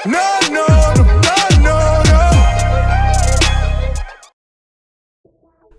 No, no, no, no, no, no.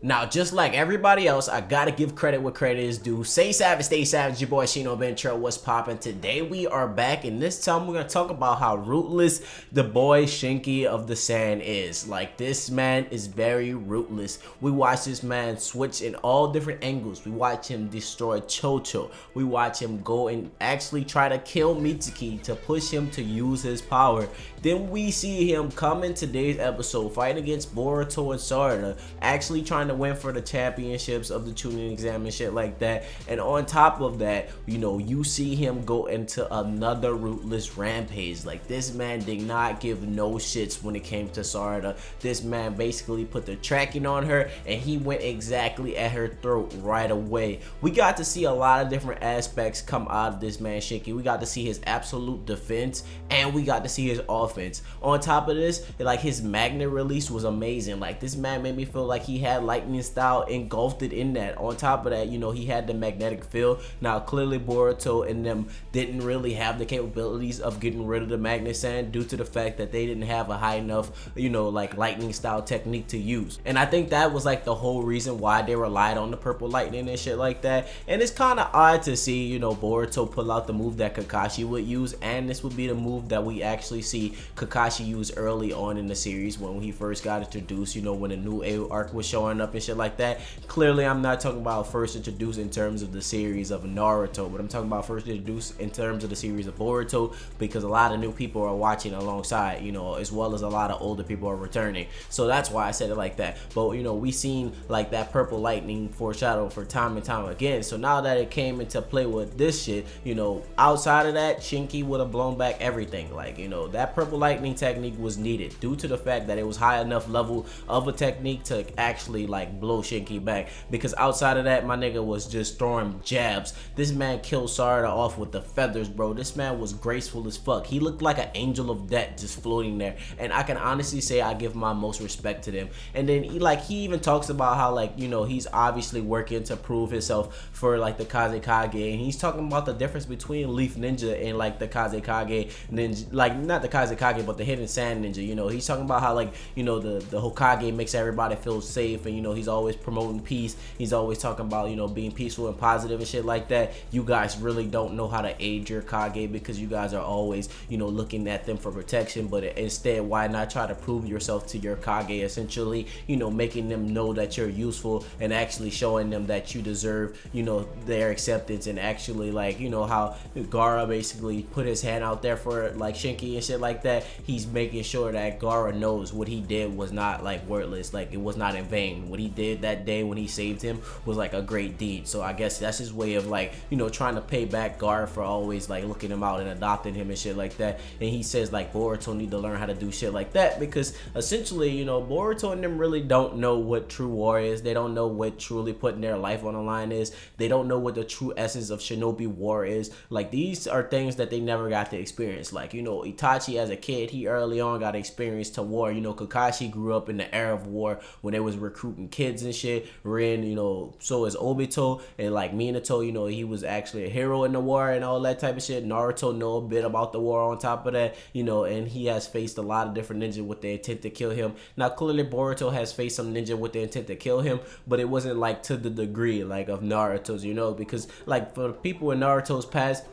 Now, just like everybody else, I gotta give credit where credit is due. Say savage, stay savage. Your boy Shino Bentro, what's poppin'? Today we are back, and this time we're gonna talk about how ruthless the boy Shinki of the Sand is. Like, this man is very ruthless. We watch this man switch in all different angles. We watch him destroy Chocho. We watch him go and actually try to kill Mitsuki to push him to use his power. Then we see him come in today's episode fighting against Boruto and Sarada, actually trying to win for the championships of the tuning exam and shit like that. And on top of that, you know, you see him go into another ruthless rampage. Like, this man did not give no shits when it came to Sarada. This man basically put the tracking on her and he went exactly at her throat right away. We got to see a lot of different aspects come out of this man Shinki. We got to see his absolute defense and we got to see his offense. On top of this, like, his magnet release was amazing. Like, this man made me feel like he had lightning style engulfed it in that. On top of that, you know, he had the magnetic field. Now clearly Boruto and them didn't really have the capabilities of getting rid of the magnet sand due to the fact that they didn't have a high enough, you know, like lightning style technique to use. And I think that was like the whole reason why they relied on the purple lightning and shit like that. And it's kind of odd to see, you know, Boruto pull out the move that Kakashi would use, and this would be the move that we actually see Kakashi use early on in the series when he first got introduced, you know, when a new A arc was showing up and shit like that. Clearly I'm not talking about first introduced in terms of the series of Naruto, but I'm talking about first introduced in terms of the series of Boruto, because a lot of new people are watching alongside, you know, as well as a lot of older people are returning. So that's why I said it like that. But you know, we seen like that purple lightning foreshadow for time and time again. So now that it came into play with this shit, you know, outside of that, Shinki would have blown back everything. Like, you know, that purple lightning technique was needed due to the fact that it was high enough level of a technique to actually like blow Shinki back, because outside of that, my nigga was just throwing jabs. This man killed Sarada off with the feathers, bro. This man was graceful as fuck. He looked like an angel of death just floating there, and I can honestly say I give my most respect to them. And then he even talks about how, like, you know, he's obviously working to prove himself for like the Kazekage, and he's talking about the difference between Leaf Ninja and like the Kazekage ninja, like not the Kazekage but the Hidden Sand Ninja. You know, he's talking about how, like, you know, the Hokage makes everybody feel safe, and you know, he's always promoting peace. He's always talking about, you know, being peaceful and positive and shit like that. You guys really don't know how to aid your Kage because you guys are always, you know, looking at them for protection, but instead, why not try to prove yourself to your Kage, essentially, you know, making them know that you're useful and actually showing them that you deserve, you know, their acceptance. And actually, like, you know, how Gaara basically put his hand out there for like Shinki and shit like that. He's making sure that Gaara knows what he did was not like worthless, like it was not in vain. What he did that day when he saved him was like a great deed. So I guess that's his way of, like, you know, trying to pay back Gaara for always like looking him out and adopting him and shit like that. And he says like Boruto need to learn how to do shit like that, because essentially, you know, Boruto and them really don't know what true war is. They don't know what truly putting their life on the line is. They don't know what the true essence of shinobi war is. Like, these are things that they never got to experience. Like, you know, Itachi as a kid, he early on got experience to war. You know, Kakashi grew up in the era of war when they was recruiting kids and shit. Rin, you know, so is Obito, and like Minato, you know, he was actually a hero in the war and all that type of shit. Naruto know a bit about the war on top of that, you know, and he has faced a lot of different ninja with the intent to kill him. Now clearly Boruto has faced some ninja with the intent to kill him, but it wasn't like to the degree like of Naruto's, you know, because like for the people in Naruto's past,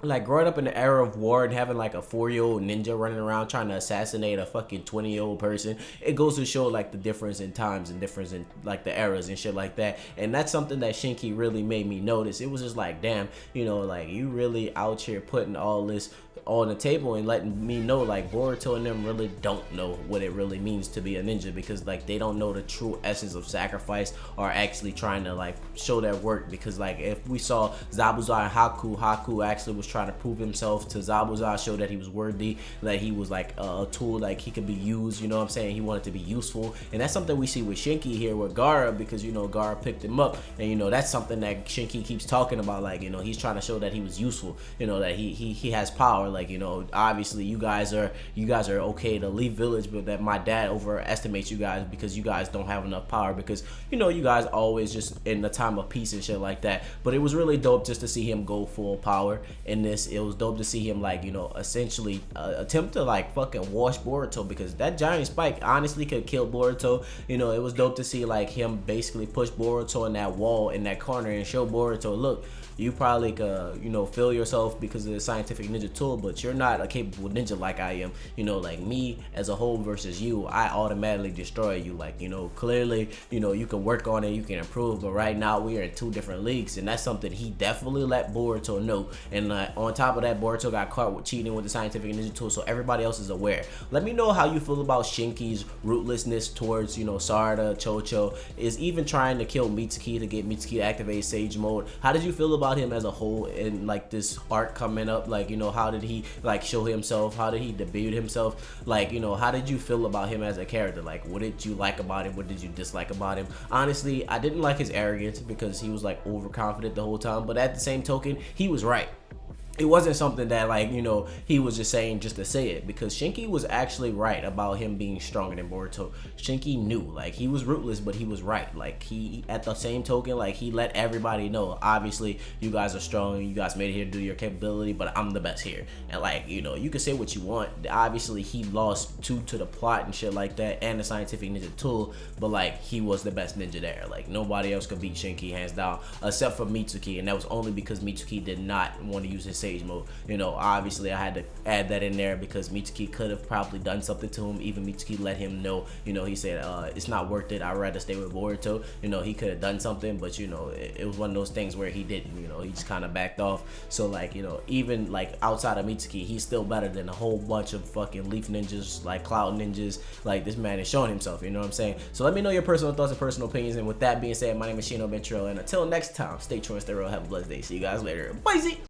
like growing up in the era of war and having like a 4-year-old ninja running around trying to assassinate a fucking 20-year-old person, it goes to show like the difference in times and difference in like the eras and shit like that. And that's something that Shinki really made me notice. It was just like, damn, you know, like you really out here putting all this on the table and letting me know like Boruto and them really don't know what it really means to be a ninja, because like they don't know the true essence of sacrifice or actually trying to like show their work. Because like if we saw Zabuza and Haku actually was trying to prove himself to Zabuza, show that he was worthy, that he was like a tool, like he could be used, you know what I'm saying? He wanted to be useful. And that's something we see with Shinki here with Gaara, because you know Gaara picked him up, and you know that's something that Shinki keeps talking about, like, you know, he's trying to show that he was useful, you know, that he has power. power. Like, you know, obviously you guys are okay to leave village, but that my dad overestimates you guys because you guys don't have enough power, because, you know, you guys always just in the time of peace and shit like that. But it was really dope just to see him go full power in this. It was dope to see him, like, you know, essentially attempt to like fucking wash Boruto, because that giant spike honestly could kill Boruto. You know, it was dope to see like him basically push Boruto in that wall in that corner and show Boruto, look, you probably could, you know, feel yourself because of the scientific ninja tool, but you're not a capable ninja like I am. You know, like me as a whole versus you, I automatically destroy you. Like, you know, clearly, you know, you can work on it, you can improve, but right now we are in two different leagues, and that's something he definitely let Boruto know. And on top of that, Boruto got caught with cheating with the scientific ninja tool, so everybody else is aware. Let me know how you feel about Shinki's ruthlessness towards, you know, Sarada, Chocho, is even trying to kill Mitsuki to get Mitsuki to activate Sage Mode. How did you feel about him as a whole in like this arc coming up? Like, you know, how did he like show himself? How did he debut himself? Like, you know, how did you feel about him as a character? Like, what did you like about him? What did you dislike about him? Honestly, I didn't like his arrogance because he was like overconfident the whole time, but at the same token, he was right. It wasn't something that, like, you know, he was just saying just to say it, because Shinki was actually right about him being stronger than Boruto. Shinki knew, like, he was ruthless, but he was right. Like, he, at the same token, like, he let everybody know, obviously, you guys are strong, you guys made it here to do your capability, but I'm the best here. And, like, you know, you can say what you want. Obviously, he lost to the plot and shit like that, and the scientific ninja tool, but, like, he was the best ninja there. Like, nobody else could beat Shinki, hands down, except for Mitsuki, and that was only because Mitsuki did not want to use his Sage Mode. You know, obviously I had to add that in there because Mitsuki could have probably done something to him. Even Mitsuki let him know, you know, he said it's not worth it, I'd rather stay with Boruto. You know, he could have done something, but, you know, it was one of those things where he didn't. You know, he just kind of backed off. So, like, you know, even like outside of Mitsuki, he's still better than a whole bunch of fucking leaf ninjas, like cloud ninjas. Like, this man is showing himself, you know what I'm saying? So let me know your personal thoughts and personal opinions, and with that being said, my name is Shino Bentro, and until next time, stay true and stay real, have a blessed day, see you guys later, bye.